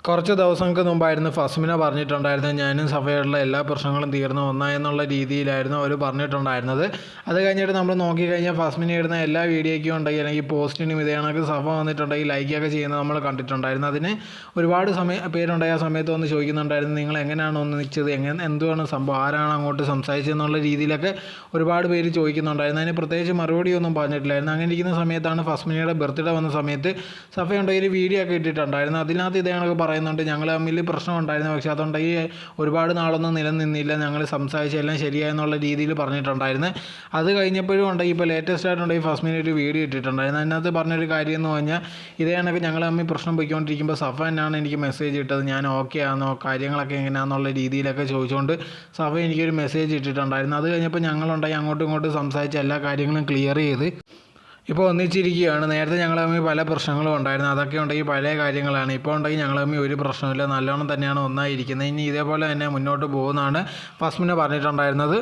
കുറച്ച് ദിവസങ്ങൾക്ക് മുമ്പായിരുന്നു ഫസ്മിന പറഞ്ഞിട്ടുണ്ടായിരുന്നത് ഞാനും സഫയായിട്ടുള്ള എല്ലാ പ്രശ്നങ്ങളും തീർന്നു ഒന്നായെന്നുള്ള രീതിയിലായിരുന്നു അവർ പറഞ്ഞിട്ടുണ്ടായിരുന്നത്. അത് കഴിഞ്ഞിട്ട് നമ്മൾ നോക്കിക്കഴിഞ്ഞാൽ ഫസ്മിന ഇടുന്ന എല്ലാ വീഡിയോയ്ക്കും ഉണ്ടെങ്കിൽ അല്ലെങ്കിൽ പോസ്റ്റിനും ഇതേ കണക്ക് സഫ വന്നിട്ടുണ്ടെങ്കിൽ ലൈക്കൊക്കെ ചെയ്യുന്നത് നമ്മൾ കണ്ടിട്ടുണ്ടായിരുന്നു. അതിന് ഒരുപാട് പേരുണ്ടായ ആ സമയത്ത് വന്ന് ചോദിക്കുന്നുണ്ടായിരുന്നു നിങ്ങൾ എങ്ങനെയാണ് ഒന്നിച്ചത്, എന്തുവാണ് സംഭവം, ആരാണ് അങ്ങോട്ട് സംസാരിച്ചതെന്നുള്ള രീതിയിലൊക്കെ ഒരുപാട് പേര് ചോദിക്കുന്നുണ്ടായിരുന്നു. അതിന് പ്രത്യേകിച്ച് മറുപടിയൊന്നും പറഞ്ഞിട്ടില്ലായിരുന്നു. അങ്ങനെ ഇരിക്കുന്ന സമയത്താണ് ഫസ്മിനയുടെ ബർത്ത്ഡേ വന്ന സമയത്ത് സഫ ഉണ്ടെങ്കിൽ വീഡിയോ ഒക്കെ ഇട്ടിട്ടുണ്ടായിരുന്നു. അതിനകത്ത് ഇതേ കണക്ക് പറയുന്നുണ്ട് ഞങ്ങൾ തമ്മിൽ പ്രശ്നം ഉണ്ടായിരുന്നു, പക്ഷേ അതുണ്ടെങ്കിൽ ഒരുപാട് നാളൊന്നും നിലനിന്നില്ല, ഞങ്ങൾ സംസാരിച്ച് എല്ലാം ശരിയായെന്നുള്ള രീതിയിൽ പറഞ്ഞിട്ടുണ്ടായിരുന്നു. അത് കഴിഞ്ഞപ്പോഴും ഉണ്ടെങ്കിൽ ഇപ്പോൾ ലേറ്റസ്റ്റ് ആയിട്ടുണ്ടെങ്കിൽ ഫസ്മിന ഒരു വീഡിയോ ഇട്ടിട്ടുണ്ടായിരുന്നു. അതിനകത്ത് പറഞ്ഞൊരു കാര്യം എന്ന് പറഞ്ഞാൽ ഇതേ കണക്ക് ഞങ്ങൾ തമ്മിൽ പ്രശ്നം പോയിക്കൊണ്ടിരിക്കുമ്പോൾ സഫ തന്നെയാണ് എനിക്ക് മെസ്സേജ് ഇട്ടത്, ഞാൻ ഓക്കെ ആണോ, കാര്യങ്ങളൊക്കെ എങ്ങനെയാണെന്നുള്ള രീതിയിലൊക്കെ ചോദിച്ചുകൊണ്ട് സഫ എനിക്കൊരു മെസ്സേജ് ഇട്ടിട്ടുണ്ടായിരുന്നു. അത് കഴിഞ്ഞപ്പോൾ ഞങ്ങളുണ്ടായി അങ്ങോട്ടും ഇങ്ങോട്ടും സംസാരിച്ച് എല്ലാ കാര്യങ്ങളും ക്ലിയർ ചെയ്ത് ഇപ്പോൾ ഒന്നിച്ചിരിക്കുകയാണ്. നേരത്തെ ഞങ്ങൾ തമ്മിൽ പല പ്രശ്നങ്ങളും ഉണ്ടായിരുന്നു, അതൊക്കെ ഉണ്ടെങ്കിൽ പഴയ കാര്യങ്ങളാണ്. ഇപ്പോൾ ഉണ്ടെങ്കിൽ ഞങ്ങൾ തമ്മിൽ ഒരു പ്രശ്നമില്ല, നല്ലോണം തന്നെയാണ് ഒന്നായിരിക്കുന്നത്. ഇനി ഇതേപോലെ തന്നെ മുന്നോട്ട് പോകുന്നതാണ് ഫസ്മിന പറഞ്ഞിട്ടുണ്ടായിരുന്നത്.